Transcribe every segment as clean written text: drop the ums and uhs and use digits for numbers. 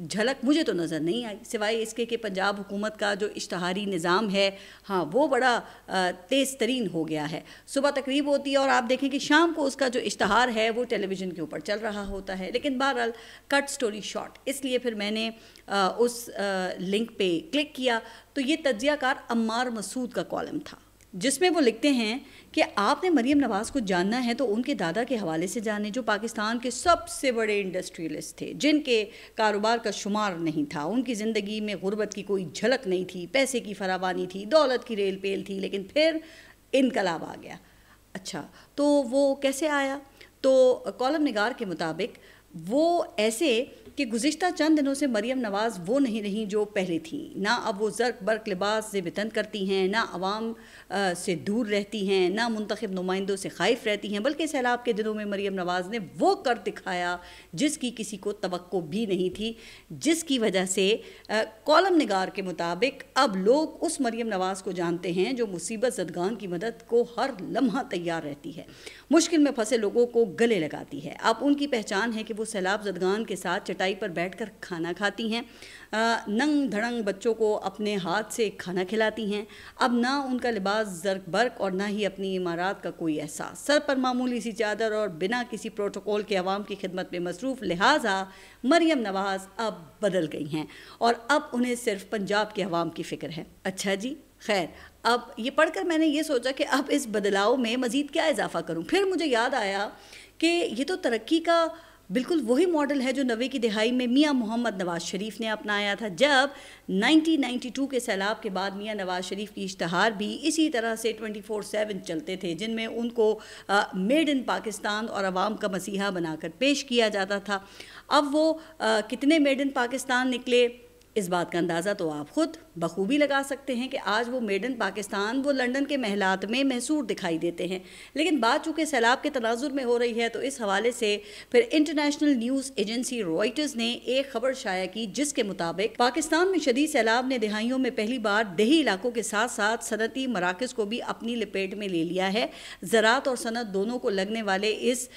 جھلک مجھے تو نظر نہیں آئی، سوائے اس کے کہ پنجاب حکومت کا جو اشتہاری نظام ہے ہاں وہ بڑا تیز ترین ہو گیا ہے. صبح تقریب ہوتی ہے اور آپ دیکھیں کہ شام کو اس کا جو اشتہار ہے وہ ٹیلی ویژن کے اوپر چل رہا ہوتا ہے. لیکن بہرحال کٹ سٹوری شارٹ، اس لیے پھر میں نے اس لنک پہ کلک کیا تو یہ تجزیہ کار عمار مسعود کا کالم تھا، جس میں وہ لکھتے ہیں کہ آپ نے مریم نواز کو جاننا ہے تو ان کے دادا کے حوالے سے جانیں، جو پاکستان کے سب سے بڑے انڈسٹریلسٹ تھے، جن کے کاروبار کا شمار نہیں تھا، ان کی زندگی میں غربت کی کوئی جھلک نہیں تھی، پیسے کی فراوانی تھی، دولت کی ریل پیل تھی، لیکن پھر انقلاب آ گیا. اچھا تو وہ کیسے آیا؟ تو کالم نگار کے مطابق وہ ایسے کہ گزشتہ چند دنوں سے مریم نواز وہ نہیں رہیں جو پہلے تھیں، نہ اب وہ زرق برق لباس سے وطن کرتی ہیں، نہ عوام سے دور رہتی ہیں، نہ منتخب نمائندوں سے خائف رہتی ہیں، بلکہ سیلاب کے دنوں میں مریم نواز نے وہ کر دکھایا جس کی کسی کو توقع بھی نہیں تھی، جس کی وجہ سے کالم نگار کے مطابق اب لوگ اس مریم نواز کو جانتے ہیں جو مصیبت زدگان کی مدد کو ہر لمحہ تیار رہتی ہے، مشکل میں پھنسے لوگوں کو گلے لگاتی ہے. اب ان کی پہچان ہے کہ وہ سیلاب زدگان کے ساتھ چٹائی پر بیٹھ کر کھانا کھاتی ہیں، ننگ دھڑنگ بچوں کو اپنے ہاتھ سے کھانا کھلاتی ہیں. اب نہ ان کا لباس زرق برق اور نہ ہی اپنی عمارات کا کوئی احساس، سر پر معمولی سی چادر اور بنا کسی پروٹوکول کے عوام کی خدمت میں مصروف، لہٰذا مریم نواز اب بدل گئی ہیں اور اب انہیں صرف پنجاب کے عوام کی فکر ہے. اچھا جی خیر، اب یہ پڑھ کر میں نے یہ سوچا کہ اب اس بدلاؤ میں مزید کیا اضافہ کروں. پھر مجھے یاد آیا کہ یہ تو ترقی کا بالکل وہی ماڈل ہے جو 90 کی دہائی میں میاں محمد نواز شریف نے اپنایا تھا، جب 1992 کے سیلاب کے بعد میاں نواز شریف کی اشتہار بھی اسی طرح سے 24/7 چلتے تھے، جن میں ان کو میڈ ان پاکستان اور عوام کا مسیحا بنا کر پیش کیا جاتا تھا. اب وہ کتنے میڈ ان پاکستان نکلے، اس بات کا اندازہ تو آپ خود بخوبی لگا سکتے ہیں کہ آج وہ میڈ ان پاکستان وہ لنڈن کے محلات میں محصور دکھائی دیتے ہیں. لیکن بات چونکہ سیلاب کے تناظر میں ہو رہی ہے تو اس حوالے سے پھر انٹرنیشنل نیوز ایجنسی رائٹرز نے ایک خبر شائع کی، جس کے مطابق پاکستان میں شدید سیلاب نے دہائیوں میں پہلی بار دیہی علاقوں کے ساتھ ساتھ صنعتی مراکز کو بھی اپنی لپیٹ میں لے لیا ہے. زراعت اور صنعت دونوں کو لگنے والے اس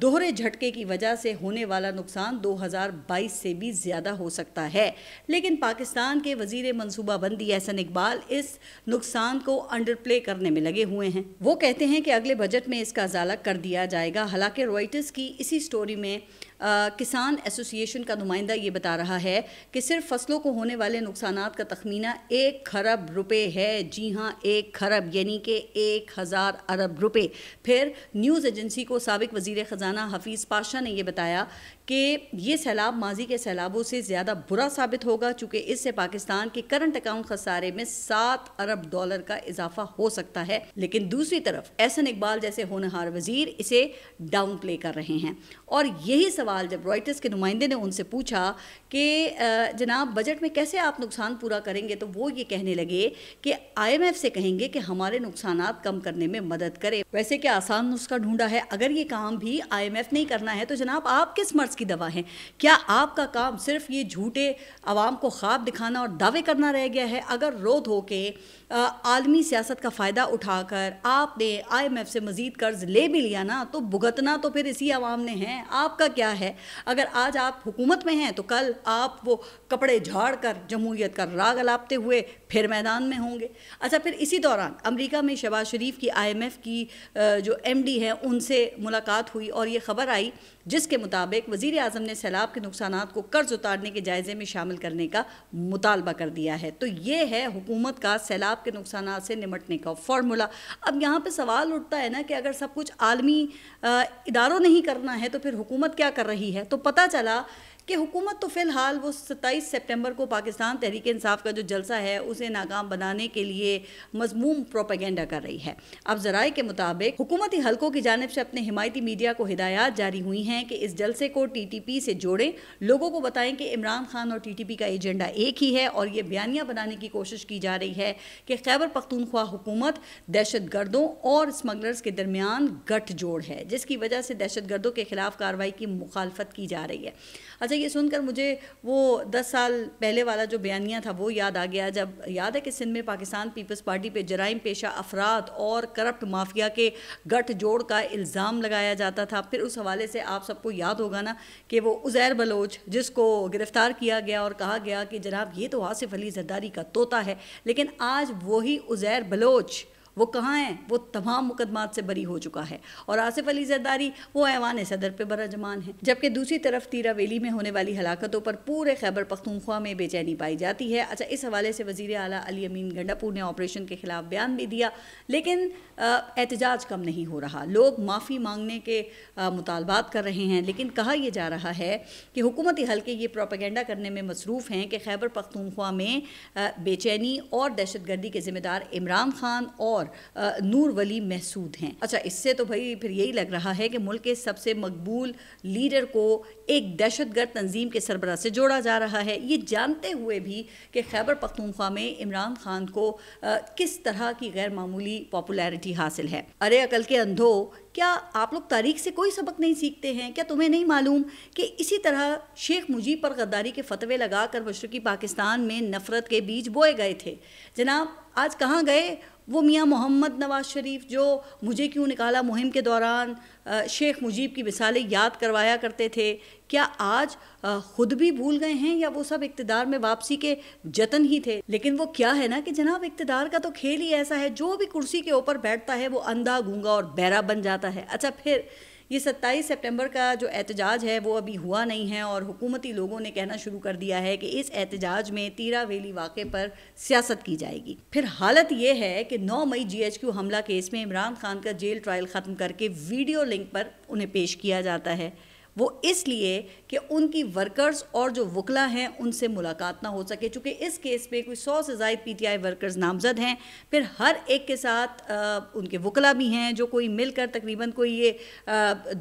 دوہرے جھٹکے کی وجہ سے ہونے والا نقصان 2022 سے بھی زیادہ ہو سکتا ہے. لیکن پاکستان کے وزیر منصوبہ بندی احسن اقبال اس نقصان کو انڈر پلے کرنے میں لگے ہوئے ہیں. وہ کہتے ہیں کہ اگلے بجٹ میں اس کا ازالہ کر دیا جائے گا. حالانکہ رائٹرز کی اسی سٹوری میں کسان ایسوسی ایشن کا نمائندہ یہ بتا رہا ہے کہ صرف فصلوں کو ہونے والے نقصانات کا تخمینہ 1 کھرب روپے ہے. جی ہاں، 1 کھرب یعنی کہ 1000 ارب روپے. پھر نیوز ایجنسی کو سابق وزیر خزانہ حفیظ پاشا نے یہ بتایا کہ یہ سیلاب ماضی کے سیلابوں سے زیادہ برا ثابت ہوگا، چونکہ اس سے پاکستان کے کرنٹ اکاؤنٹ خسارے میں 7 ارب ڈالر کا اضافہ ہو سکتا ہے. لیکن دوسری طرف احسن اقبال جیسے ہونہار وزیر اسے ڈاؤن پلے کر رہے ہیں. اور یہی سوال جب رائٹرز کے نمائندے نے ان سے پوچھا کہ جناب بجٹ میں کیسے آپ نقصان پورا کریں گے، تو وہ یہ کہنے لگے کہ IMF سے کہیں گے کہ ہمارے نقصانات کم کرنے میں مدد کرے. ویسے کیا آسان نسخہ ڈھونڈا ہے؟ اگر یہ کام بھی IMF نہیں کرنا ہے تو جناب آپ کس مرض کی دوا ہیں؟ کیا آپ کا کام صرف یہ جھوٹے عوام کو خواب دکھانا اور دعوے کرنا رہ گیا ہے؟ اگر رو دھو کے عالمی سیاست کا فائدہ اٹھا کر آپ نے IMF سے مزید قرض لے بھی لیا نا، تو بھگتنا تو پھر اسی عوام نے ہے. آپ کا کیا ہے؟ اگر آج آپ حکومت میں ہیں تو کل آپ وہ کپڑے جھاڑ کر جمہوریت کا راگ الاپتے ہوئے پھر میدان میں ہوں گے. اچھا، پھر اسی دوران امریکہ میں شہباز شریف کی IMF کی جو MD ہیں ان سے ملاقات ہوئی اور یہ خبر آئی جس کے مطابق وزیر اعظم نے سیلاب کے نقصانات کو قرض اتارنے کے جائزے میں شامل کرنے کا مطالبہ کر دیا ہے. تو یہ ہے حکومت کا سیلاب کے نقصانات سے نمٹنے کا فارمولا. اب یہاں پہ سوال اٹھتا ہے نا کہ اگر سب کچھ عالمی اداروں نہیں کرنا ہے تو پھر حکومت کیا کر رہی ہے؟ تو پتہ چلا کہ حکومت تو فی الحال وہ 27 سپٹمبر کو پاکستان تحریک انصاف کا جو جلسہ ہے اسے ناکام بنانے کے لیے مذموم پروپیگنڈا کر رہی ہے. اب ذرائع کے مطابق حکومتی حلقوں کی جانب سے اپنے حمایتی میڈیا کو ہدایات جاری ہوئی ہیں کہ اس جلسے کو TTP سے جوڑیں، لوگوں کو بتائیں کہ عمران خان اور TTP کا ایجنڈا ایک ہی ہے اور یہ بیانیہ بنانے کی کوشش کی جا رہی ہے کہ خیبر پختونخوا حکومت دہشت گردوں اور اسمگلرز کے درمیان گٹھ جوڑ ہے، جس کی وجہ سے دہشت گردوں کے خلاف کارروائی کی مخالفت کی جا رہی ہے. اچھا، اچھا یہ سن کر مجھے وہ 10 سال پہلے والا جو بیانیہ تھا وہ یاد آ گیا، جب یاد ہے کہ سندھ میں پاکستان پیپلز پارٹی پہ جرائم پیشہ افراد اور کرپٹ مافیا کے گٹھ جوڑ کا الزام لگایا جاتا تھا. پھر اس حوالے سے آپ سب کو یاد ہوگا نا کہ وہ عزیر بلوچ جس کو گرفتار کیا گیا اور کہا گیا کہ جناب یہ تو آصف علی زرداری کا طوطا ہے، لیکن آج وہی عزیر بلوچ وہ کہاں ہیں؟ وہ تمام مقدمات سے بری ہو چکا ہے، اور آصف علی زرداری وہ ایوان صدر پہ برجمان ہے. جبکہ دوسری طرف تیرہ ویلی میں ہونے والی ہلاکتوں پر پورے خیبر پختونخوا میں بے چینی پائی جاتی ہے. اچھا اس حوالے سے وزیر اعلیٰ علی امین گنڈاپور نے آپریشن کے خلاف بیان بھی دیا، لیکن احتجاج کم نہیں ہو رہا. لوگ معافی مانگنے کے مطالبات کر رہے ہیں، لیکن کہا یہ جا رہا ہے کہ حکومتی حلقے یہ پروپیگنڈا کرنے میں مصروف ہیں کہ خیبر پختونخوا میں بے چینی اور دہشت گردی کے ذمہ دار عمران خان اور نور ولی محسود ہیں. اچھا اس سے تو بھائی پھر یہی لگ رہا ہے کہ ملک کے سب سے مقبول لیڈر کو ایک دہشت گرد تنظیم کے سربراہ سے جوڑا جا رہا ہے، یہ جانتے ہوئے بھی کہ خیبر پختونخوا میں عمران خان کو کس طرح کی غیر معمولی پاپولیرٹی حاصل ہے. ارے عقل کے اندھو، کیا آپ لوگ تاریخ سے کوئی سبق نہیں سیکھتے ہیں؟ کیا تمہیں نہیں معلوم کہ اسی طرح شیخ مجیب پر غداری کے فتوے لگا کر مشرقی پاکستان میں نفرت کے بیج بوئے گئے تھے؟ جناب آج کہاں گئے وہ میاں محمد نواز شریف جو مجھے کیوں نکالا مہم کے دوران شیخ مجیب کی مثالیں یاد کروایا کرتے تھے؟ کیا آج خود بھی بھول گئے ہیں یا وہ سب اقتدار میں واپسی کے جتن ہی تھے؟ لیکن وہ کیا ہے نا کہ جناب اقتدار کا تو کھیل ہی ایسا ہے، جو بھی کرسی کے اوپر بیٹھتا ہے وہ اندھا گونگا اور بہرا بن جاتا ہے. اچھا پھر یہ 27 سپٹمبر کا جو احتجاج ہے وہ ابھی ہوا نہیں ہے، اور حکومتی لوگوں نے کہنا شروع کر دیا ہے کہ اس احتجاج میں تیرہ ویلی واقعے پر سیاست کی جائے گی. پھر حالت یہ ہے کہ 9 مئی GHQ حملہ کیس میں عمران خان کا جیل ٹرائل ختم کر کے ویڈیو لنک پر انہیں پیش کیا جاتا ہے. وہ اس لیے کہ ان کی ورکرز اور جو وکلا ہیں ان سے ملاقات نہ ہو سکے، چونکہ اس کیس پہ کوئی 100 سے زائد PTI ورکرز نامزد ہیں. پھر ہر ایک کے ساتھ ان کے وکلا بھی ہیں جو کوئی مل کر تقریباً کوئی یہ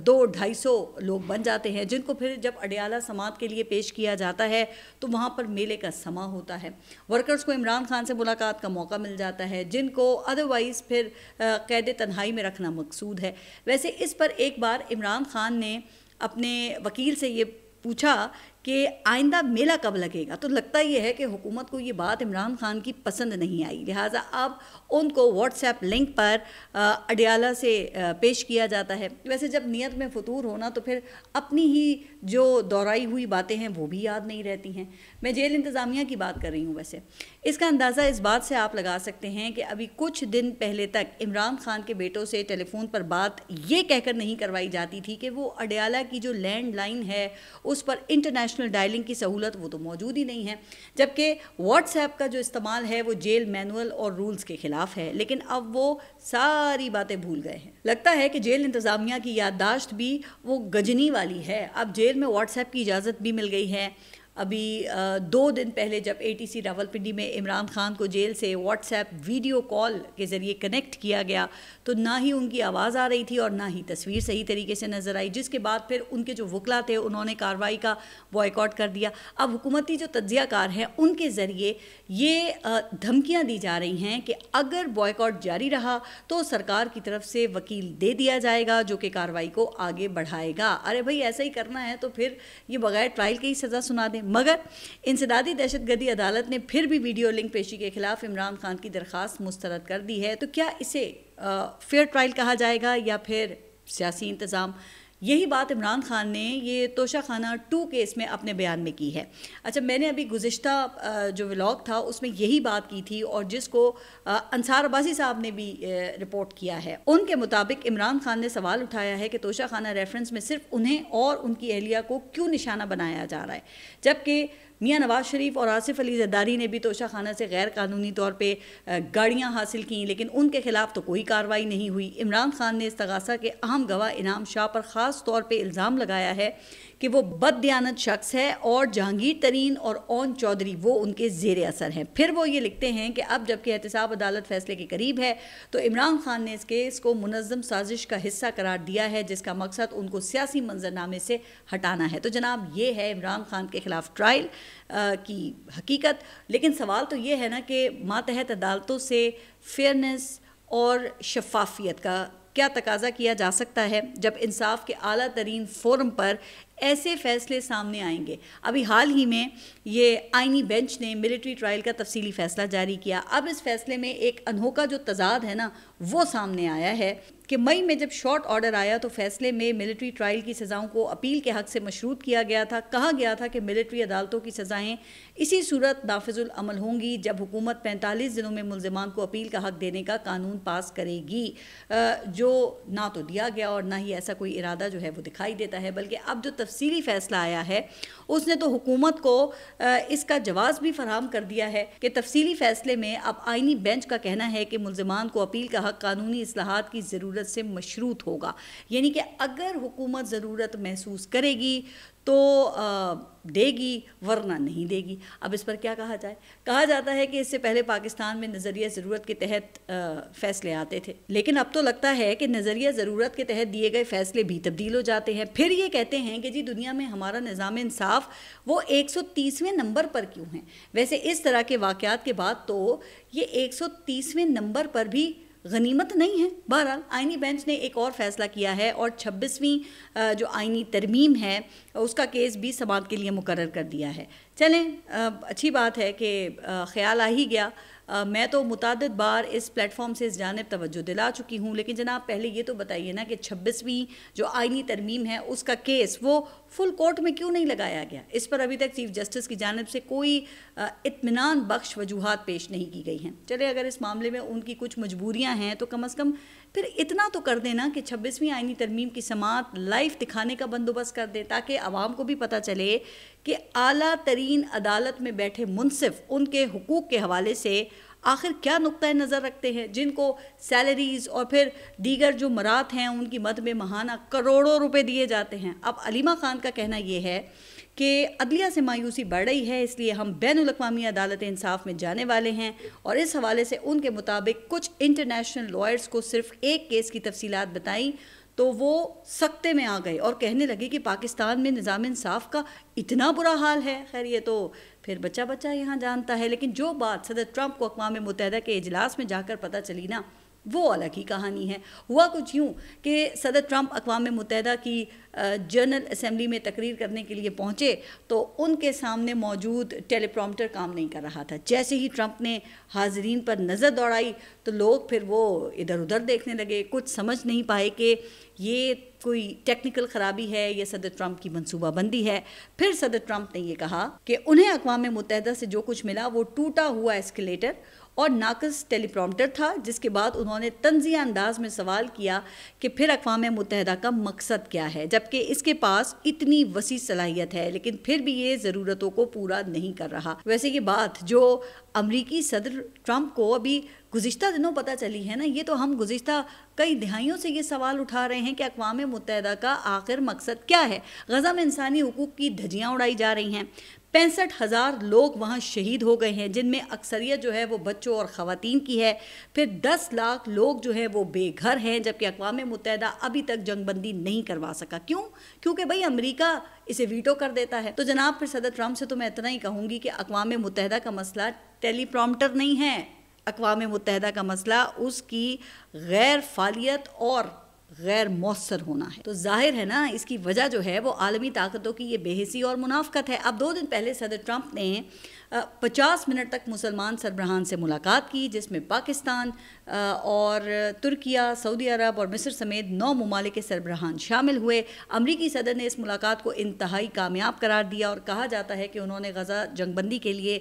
200-250 لوگ بن جاتے ہیں، جن کو پھر جب اڈیالہ سماعت کے لیے پیش کیا جاتا ہے تو وہاں پر میلے کا سما ہوتا ہے. ورکرز کو عمران خان سے ملاقات کا موقع مل جاتا ہے، جن کو ادروائز پھر قید تنہائی میں رکھنا مقصود ہے. ویسے اس پر ایک بار عمران خان نے اپنے وکیل سے یہ پوچھا کہ آئندہ میلہ کب لگے گا، تو لگتا یہ ہے کہ حکومت کو یہ بات عمران خان کی پسند نہیں آئی، لہٰذا اب ان کو واٹس ایپ لنک پر اڈیالہ سے پیش کیا جاتا ہے. ویسے جب نیت میں فطور ہونا تو پھر اپنی ہی جو دہرائی ہوئی باتیں ہیں وہ بھی یاد نہیں رہتی ہیں. میں جیل انتظامیہ کی بات کر رہی ہوں. ویسے اس کا اندازہ اس بات سے آپ لگا سکتے ہیں کہ ابھی کچھ دن پہلے تک عمران خان کے بیٹوں سے ٹیلی فون پر بات یہ کہہ کر نہیں کروائی جاتی تھی کہ وہ اڈیالہ کی جو لینڈ لائن ہے اس پر انٹرنیشنل ڈائلنگ کی سہولت وہ تو موجود ہی نہیں ہے، جبکہ واٹس ایپ کا جو استعمال ہے وہ جیل مینول اور رولز کے خلاف ہے. لیکن اب وہ ساری باتیں بھول گئے ہیں. لگتا ہے کہ جیل انتظامیہ کی یادداشت بھی وہ گجنی والی ہے. اب جیل میں واٹس ایپ کی اجازت بھی مل گئی ہے. ابھی 2 دن پہلے جب ATC راولپنڈی میں عمران خان کو جیل سے واٹس ایپ ویڈیو کال کے ذریعے کنیکٹ کیا گیا تو نہ ہی ان کی آواز آ رہی تھی اور نہ ہی تصویر صحیح طریقے سے نظر آئی، جس کے بعد پھر ان کے جو وکلا تھے انہوں نے کارروائی کا بوائیکاٹ کر دیا. اب حکومتی جو تجزیہ کار ہیں ان کے ذریعے یہ دھمکیاں دی جا رہی ہیں کہ اگر بوائیکاٹ جاری رہا تو سرکار کی طرف سے وکیل دے دیا جائے گا جو کہ کارروائی کو آگے بڑھائے گا. ارے بھائی ایسا ہی کرنا ہے تو پھر یہ بغیر ٹرائل کے ہی سزا سنا دیں. مگر انسدادی دہشت گردی عدالت نے پھر بھی ویڈیو لنک پیشی کے خلاف عمران خان کی درخواست مسترد کر دی ہے. تو کیا اسے فیئر ٹرائل کہا جائے گا یا پھر سیاسی انتظام؟ یہی بات عمران خان نے یہ توشہ خانہ 2 کیس میں اپنے بیان میں کی ہے. اچھا میں نے ابھی گزشتہ جو ولاگ تھا اس میں یہی بات کی تھی اور جس کو انصار عباسی صاحب نے بھی رپورٹ کیا ہے. ان کے مطابق عمران خان نے سوال اٹھایا ہے کہ توشہ خانہ ریفرنس میں صرف انہیں اور ان کی اہلیہ کو کیوں نشانہ بنایا جا رہا ہے، جبکہ میاں نواز شریف اور آصف علی زرداری نے بھی توشہ خانہ سے غیر قانونی طور پہ گاڑیاں حاصل کیں لیکن ان کے خلاف تو کوئی کارروائی نہیں ہوئی. عمران خان نے استغاثہ کے اہم گواہ انعام شاہ پر خاص طور پہ الزام لگایا ہے کہ وہ بددیانت شخص ہے اور جہانگیر ترین اور اون چودھری وہ ان کے زیر اثر ہیں. پھر وہ یہ لکھتے ہیں کہ اب جبکہ احتساب عدالت فیصلے کے قریب ہے تو عمران خان نے اس کیس کو منظم سازش کا حصہ قرار دیا ہے جس کا مقصد ان کو سیاسی منظرنامے سے ہٹانا ہے. تو جناب یہ ہے عمران خان کے خلاف ٹرائل کی حقیقت. لیکن سوال تو یہ ہے نا کہ ماتحت عدالتوں سے فیئرنس اور شفافیت کا کیا تقاضا کیا جا سکتا ہے جب انصاف کے اعلیٰ ترین فورم پر ایسے فیصلے سامنے آئیں گے۔ ابھی حال ہی میں یہ آئینی بینچ نے ملٹری ٹرائل کا تفصیلی فیصلہ جاری کیا۔ اب اس فیصلے میں ایک انوکھا جو تضاد ہے نا وہ سامنے آیا ہے کہ مئی میں جب شارٹ آرڈر آیا تو فیصلے میں ملٹری ٹرائل کی سزاؤں کو اپیل کے حق سے مشروط کیا گیا تھا۔ کہا گیا تھا کہ ملٹری عدالتوں کی سزائیں اسی صورت نافذ العمل ہوں گی جب حکومت 45 دنوں میں ملزمان کو اپیل کا حق دینے کا قانون پاس کرے گی، جو نہ تو دیا گیا اور نہ ہی ایسا کوئی ارادہ جو ہے وہ دکھائی دیتا ہے۔ بلکہ اب جو تفصیلی فیصلہ آیا ہے اس نے تو حکومت کو اس کا جواز بھی فراہم کر دیا ہے کہ تفصیلی فیصلے میں اب آئینی بینچ کا کہنا ہے کہ ملزمان کو اپیل کا حق قانونی اصلاحات کی ضرورت سے مشروط ہوگا، یعنی کہ اگر حکومت ضرورت محسوس کرے گی تو دے گی ورنہ نہیں دے گی۔ اب اس پر کیا کہا جائے؟ کہا جاتا ہے کہ اس سے پہلے پاکستان میں نظریہ ضرورت کے تحت فیصلے آتے تھے، لیکن اب تو لگتا ہے کہ نظریہ ضرورت کے تحت دیے گئے فیصلے بھی تبدیل ہو جاتے ہیں۔ پھر یہ کہتے ہیں کہ جی دنیا میں ہمارا نظام انصاف وہ 130ویں نمبر پر کیوں ہیں؟ ویسے اس طرح کے واقعات کے بعد تو یہ 130ویں نمبر پر بھی غنیمت نہیں ہے۔ بہرحال آئینی بینچ نے ایک اور فیصلہ کیا ہے اور 26ویں جو آئینی ترمیم ہے اس کا کیس بھی سماعت کے لیے مقرر کر دیا ہے۔ چلیں اچھی بات ہے کہ خیال آ ہی گیا۔ میں تو متعدد بار اس پلیٹ فارم سے اس جانب توجہ دلا چکی ہوں، لیکن جناب پہلے یہ تو بتائیے نا کہ 26ویں جو آئینی ترمیم ہے اس کا کیس وہ فل کورٹ میں کیوں نہیں لگایا گیا؟ اس پر ابھی تک چیف جسٹس کی جانب سے کوئی اطمینان بخش وجوہات پیش نہیں کی گئی ہیں۔ چلے اگر اس معاملے میں ان کی کچھ مجبوریاں ہیں تو کم از کم پھر اتنا تو کر دینا کہ 26ویں آئینی ترمیم کی سماعت لائیو دکھانے کا بندوبست کر دے، تاکہ عوام کو بھی پتہ چلے کہ اعلیٰ ترین عدالت میں بیٹھے منصف ان کے حقوق کے حوالے سے آخر کیا نقطۂ نظر رکھتے ہیں، جن کو سیلریز اور پھر دیگر جو مرات ہیں ان کی مد میں ماہانہ کروڑوں روپے دیے جاتے ہیں۔ اب علیمہ خان کا کہنا یہ ہے کہ عدلیہ سے مایوسی بڑھ رہی ہے، اس لیے ہم بین الاقوامی عدالت انصاف میں جانے والے ہیں، اور اس حوالے سے ان کے مطابق کچھ انٹرنیشنل لائرز کو صرف ایک کیس کی تفصیلات بتائیں تو وہ سکتے میں آ گئے اور کہنے لگے کہ پاکستان میں نظام انصاف کا اتنا برا حال ہے۔ خیر یہ تو پھر بچہ بچہ یہاں جانتا ہے، لیکن جو بات صدر ٹرمپ کو اقوام متحدہ کے اجلاس میں جا کر پتہ چلی نا وہ الگ ہی کہانی ہے۔ ہوا کچھ یوں کہ صدر ٹرمپ اقوام متحدہ کی جنرل اسمبلی میں تقریر کرنے کے لیے پہنچے تو ان کے سامنے موجود ٹیلی پرومپٹر کام نہیں کر رہا تھا۔ جیسے ہی ٹرمپ نے حاضرین پر نظر دوڑائی تو لوگ پھر وہ ادھر ادھر دیکھنے لگے، کچھ سمجھ نہیں پائے کہ یہ کوئی ٹیکنیکل خرابی ہے یا صدر ٹرمپ کی منصوبہ بندی ہے۔ پھر صدر ٹرمپ نے یہ کہا کہ انہیں اقوام متحدہ سے جو کچھ ملا وہ ٹوٹا ہوا ایسکیلیٹر اور ناقص ٹیلی پرومپٹر تھا، جس کے بعد انہوں نے طنزیہ انداز میں سوال کیا کہ پھر اقوام متحدہ کا مقصد کیا ہے، جبکہ اس کے پاس اتنی وسیع صلاحیت ہے لیکن پھر بھی یہ ضرورتوں کو پورا نہیں کر رہا۔ ویسے یہ بات جو امریکی صدر ٹرمپ کو ابھی گزشتہ دنوں پتہ چلی ہے نا، یہ تو ہم گزشتہ کئی دہائیوں سے یہ سوال اٹھا رہے ہیں کہ اقوام متحدہ کا آخر مقصد کیا ہے۔ غزہ میں انسانی حقوق کی دھجیاں اڑائی جا رہی ہیں، 65,000 لوگ وہاں شہید ہو گئے ہیں، جن میں اکثریت جو ہے وہ بچوں اور خواتین کی ہے، پھر 10 لاکھ لوگ جو ہے وہ بے گھر ہیں، جبکہ اقوام متحدہ ابھی تک جنگ بندی نہیں کروا سکا۔ کیوں؟ کیونکہ بھئی امریکہ اسے ویٹو کر دیتا ہے۔ تو جناب پھر صدر ٹرمپ سے تو میں اتنا ہی کہوں گی کہ اقوام متحدہ کا مسئلہ ٹیلی پرومپٹر نہیں ہے، اقوام متحدہ کا مسئلہ اس کی غیر فعالیت اور غیر مؤثر ہونا ہے۔ تو ظاہر ہے نا اس کی وجہ جو ہے وہ عالمی طاقتوں کی یہ بے حسی اور منافقت ہے۔ اب 2 دن پہلے صدر ٹرمپ نے 50 منٹ تک مسلمان سربراہان سے ملاقات کی، جس میں پاکستان اور ترکیہ، سعودی عرب اور مصر سمیت 9 ممالک کے سربراہان شامل ہوئے۔ امریکی صدر نے اس ملاقات کو انتہائی کامیاب قرار دیا اور کہا جاتا ہے کہ انہوں نے غزہ جنگ بندی کے لیے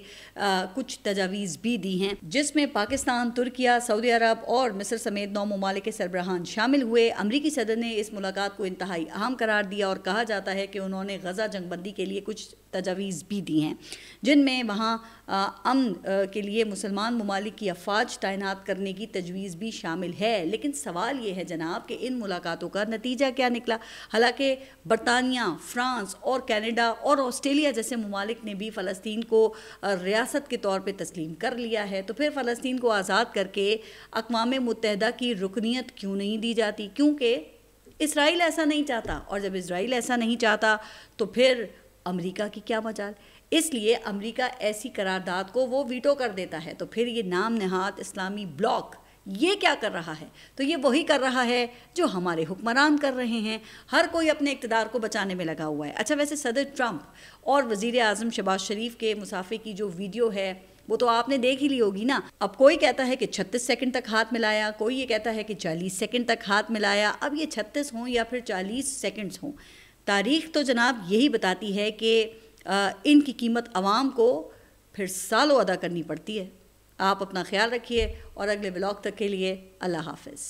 کچھ تجاویز بھی دی ہیں، جس میں پاکستان، ترکیہ، سعودی عرب اور مصر سمیت 9 ممالک کے سربراہان شامل ہوئے۔ امریکی صدر نے اس ملاقات کو انتہائی اہم قرار دیا اور کہا جاتا ہے کہ انہوں نے غزہ جنگ بندی کے لیے کچھ تجاویز بھی دی ہیں، جن میں وہاں امن کے لیے مسلمان ممالک کی افواج تعینات کرنے کی تجویز بھی شامل ہے۔ لیکن سوال یہ ہے جناب کہ ان ملاقاتوں کا نتیجہ کیا نکلا؟ حالانکہ برطانیہ، فرانس اور کینیڈا اور آسٹریلیا جیسے ممالک نے بھی فلسطین کو ریاست کے طور پہ تسلیم کر لیا ہے، تو پھر فلسطین کو آزاد کر کے اقوام متحدہ کی رکنیت کیوں نہیں دی جاتی؟ کیونکہ اسرائیل ایسا نہیں چاہتا، اور جب اسرائیل ایسا نہیں چاہتا تو پھر امریکہ کی کیا مجال؟ اس لیے امریکہ ایسی قرارداد کو وہ ویٹو کر دیتا ہے۔ تو پھر یہ نام نہاد اسلامی بلاک یہ کیا کر رہا ہے؟ تو یہ وہی کر رہا ہے جو ہمارے حکمران کر رہے ہیں، ہر کوئی اپنے اقتدار کو بچانے میں لگا ہوا ہے۔ اچھا ویسے صدر ٹرمپ اور وزیر اعظم شہباز شریف کے مصافحے کی جو ویڈیو ہے وہ تو آپ نے دیکھ ہی لی ہوگی نا۔ اب کوئی کہتا ہے کہ 36 سیکنڈ تک ہاتھ ملایا، کوئی یہ کہتا ہے کہ 40 سیکنڈ تک ہاتھ ملایا۔ اب یہ 36 ہوں یا پھر 40 سیکنڈز ہوں، تاریخ تو جناب یہی بتاتی ہے کہ ان کی قیمت عوام کو پھر سالوں ادا کرنی پڑتی ہے۔ آپ اپنا خیال رکھیے اور اگلے ولاگ تک کے لیے اللہ حافظ۔